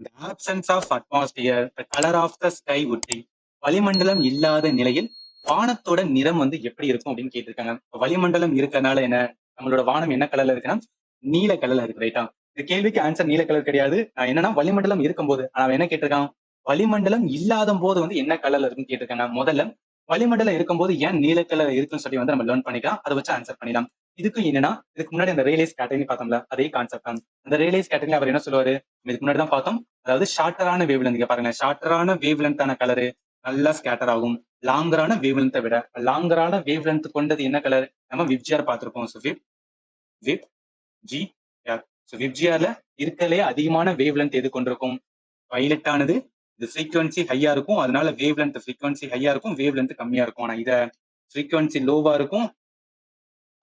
The absence of atmosphere, the color of the sky would be. வளிமண்டலம் இல்லாத நிலையில் வானத்தோட நிறம் வந்து எப்படி இருக்கும் அப்படின்னு கேட்டிருக்காங்க. இப்ப வளிமண்டலம் இருக்கறனால என்ன? நம்மளோட வானம் என்ன கலர்ல இருக்குன்னா, நீல கலர்ல இருக்கு ரைட்டா? இந்த கேள்விக்கு ஆன்சர் நீல கலர் கிடையாது. என்னன்னா வளிமண்டலம் இருக்கும்போது. அவன் என்ன கேட்டிருக்கான்? வளிமண்டலம் இல்லாத போது வந்து என்ன கலர்ல இருக்குன்னு கேட்டிருக்காங்க. முதல்ல வளிமண்டலம் இருக்கும்போது ஏன் நீல கலர் இருக்குன்னு சொல்லி வந்து நம்ம லேர்ன் பண்ணிக்கலாம். அதை வச்சு ஆன்சர் பண்ணிடலாம். இதுக்கும் என்னன்னா, இதுக்கு முன்னாடி அந்த ரேலேஸ் கேட்டகரி பார்த்தோம்ல, அதே கான்செப்ட் தான். அந்த ரேலேஸ் கேட்டகரி அவர் என்ன சொல்லுவாரு? இதுக்கு முன்னாடி தான் பார்த்தோம். அதாவது ஷார்ட்டரான வேவ் லென்த் பாருங்க. ஷார்ட்டரான வேவ் லென்த்தான கலரு நல்லா ஸ்கேட்டர் ஆகும். லாங்கரான வேவ் லென்த்தை விட லாங்கரான வேவ் லென்த் கொண்டது என்ன கலர்? நம்ம விப்ஜிஆர் பார்த்திருப்போம். So VIBGYOR. So விப்ஜிஆர்ல இருக்கலே அதிகமான வேவ் லென்த் எது கொண்டிருக்கும்? வயலட் ஆனது இது ஃப்ரீக்வன்சி ஹையா இருக்கும். அதனால வேவ் லென்த் ஃப்ரீக்வன்சி ஹையா இருக்கும். வேவ் லென்த் கம்மியா இருக்கும். ஆனா இத ஃப்ரீக்வன்சி லோவா இருக்கும்.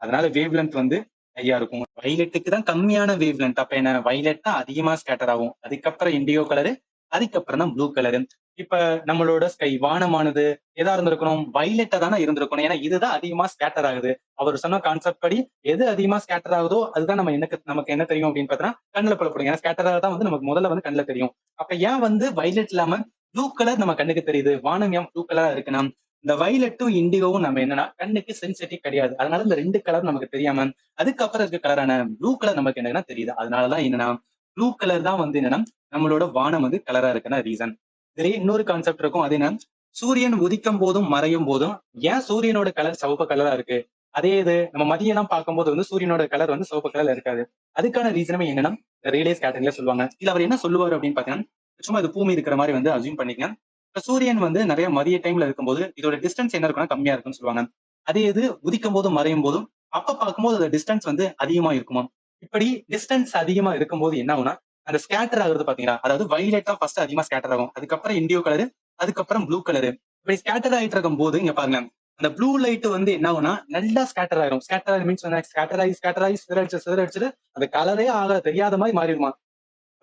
அதனால வேவ் லென்த் வந்து ஹையா இருக்கும். வயலட்டுக்கு தான் கம்மியான வேவ் லென்த். அப்ப என்ன? வயலட் தான் அதிகமா ஸ்கேட்டர் ஆகும். அதுக்கப்புறம் இண்டிகோ கலரு, அதுக்கப்புறம் தான் ப்ளூ கலரு. இப்ப நம்மளோட ஸ்கை வானமானது எதா இருந்திருக்கணும்? வயலட்டா தானே இருந்திருக்கணும். ஏன்னா இதுதான் அதிகமா ஸ்கேட்டர் ஆகுது. அவர் சொன்ன கான்செப்ட் படி எது அதிகமா ஸ்கேட்டர் ஆகுதோ அதுதான் நமக்கு என்ன தெரியும் அப்படின்னு பார்த்தோம்னா கண்ணுல புலப்படும். ஏன்னா ஸ்கேட்டர் தான் வந்து நமக்கு முதல்ல வந்து கண்ணுல தெரியும். அப்ப ஏன் வந்து வயலட் இல்லாம ப்ளூ கலர் நம்ம கண்ணுக்கு தெரியுது? வானம் ஏன் ப்ளூ கலரா இருக்குன்னா, இந்த வயலட்டும் இண்டிகோவும் நம்ம என்னன்னா கண்ணுக்கு சென்சிட்டிவ் கிடையாது. அதனால இந்த 2 கலர் நமக்கு தெரியாம அதுக்கப்புறம் இருக்க கலரான ப்ளூ கலர் நமக்கு என்னன்னா தெரியுது. அதனாலதான் என்னன்னா ப்ளூ கலர் தான் வந்து என்னன்னா நம்மளோட வானம் வந்து கலரா இருக்குன்னா ரீசன். இதுலயே இன்னொரு கான்செப்ட் இருக்கும். அது என்ன? சூரியன் உதிக்கும் போதும் மறையும் போதும் ஏன் சூரியனோட கலர் சிவப்பு கலரா இருக்கு? அதே இது நம்ம மதியம் எல்லாம் பார்க்கும்போது வந்து சூரியனோட கலர் வந்து சிவப்பு கலர்ல இருக்காது. அதுக்கான ரீசனுமே என்னன்னா ரேடியஸ் கேட்டகரியில சொல்லுவாங்க. இல்ல அவர் என்ன சொல்லுவாரு அப்படின்னு பாத்தீங்கன்னா, சும்மா இது பூமி இருக்கிற மாதிரி வந்து அசியூம் பண்ணிக்கங்க. இப்ப சூரியன் வந்து நிறைய மதிய டைம்ல இருக்கும்போது இதோட டிஸ்டன்ஸ் என்ன இருக்குன்னா கம்மியா இருக்குன்னு சொல்லுவாங்க. அதே இது உதிக்கும் போதும் மறையும் போதும் அப்ப பார்க்கும்போது அந்த டிஸ்டன்ஸ் வந்து அதிகமா இருக்குமா. இப்படி டிஸ்டன்ஸ் அதிகமா இருக்கும்போது என்ன ஆகும்னா அந்த ஸ்கேட்டர் ஆகுறது பாத்தீங்களா? அதாவது வயலட் தான் ஃபர்ஸ்ட் அதிகமா ஸ்கேட்டர் ஆகும். அதுக்கப்புறம் இண்டியோ கலரு, அதுக்கப்புறம் ப்ளூ கலரு. இப்படி ஸ்கேட்டர் ஆயிட்டு இருக்கும் போது இங்க பாருங்க. அந்த ப்ளூ லைட் வந்து என்ன ஆகும்னா நல்லா ஸ்கேட்டர் ஆயிரும். ஸ்கேட்டர் மீன்ஸ் ஸ்கேட்டர் ஆகி சிதறடிச்சு அந்த கலரே தெரியாத மாதிரி மாறிடுமா.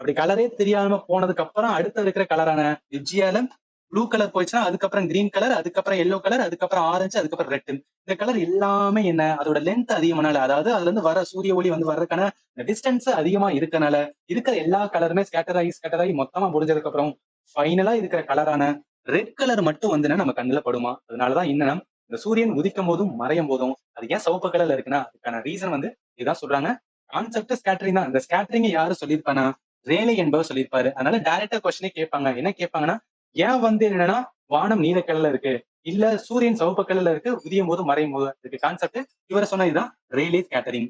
அப்படி கலரே தெரியாம போனதுக்கு அப்புறம் அடுத்து இருக்கிற கலரான விப்ஜியால ப்ளூ கலர் போயிடுச்சுன்னா அதுக்கப்புறம் கிரீன் கலர், அதுக்கப்புறம் எல்லோ கலர், அதுக்கப்புறம் ஆரஞ்சு, அதுக்கப்புறம் ரெட். இந்த கலர் எல்லாமே என்ன? அதோட லென்த் அதிகமானால, அதாவது அதுல இருந்து வர சூரிய ஒளி வந்து வர்றதுக்கான டிஸ்டன்ஸ் அதிகமா இருக்கனால இருக்கிற எல்லா கலருமே ஸ்கேட்டர் ஆகி மொத்தமா முடிஞ்சதுக்கு அப்புறம் ஃபைனலா இருக்கிற கலரான ரெட் கலர் மட்டும் வந்து நம்ம கண்ணுல படுமா. அதனாலதான் என்னன்னா இந்த சூரியன் உதிக்கும் போதும் மறையும் போதும் அது ஏன் சிவப்பு கலர்ல இருக்குன்னா அதுக்கான ரீசன் வந்து இதுதான் சொல்றாங்க. கான்செப்ட் ஸ்கேட்டரிங் தான். இந்த ஸ்கேட்டரிங் யாரு சொல்லியிருப்பானா? ரேலே என்பவர் சொல்லியிருப்பாரு. அதனால டைரக்டா கொஸ்டினே கேட்பாங்க. என்ன கேட்பாங்கன்னா, ஏன் வந்து என்னன்னா வானம் நீல கலர்ல இருக்கு? இல்ல சூரியன் சிவப்பு கலர்ல இருக்கு உதியும் போது மறையும் போது. இதுக்கு கான்செப்ட் இவர சொன்னதுதான் ரேலே ஸ்கேட்டரிங்.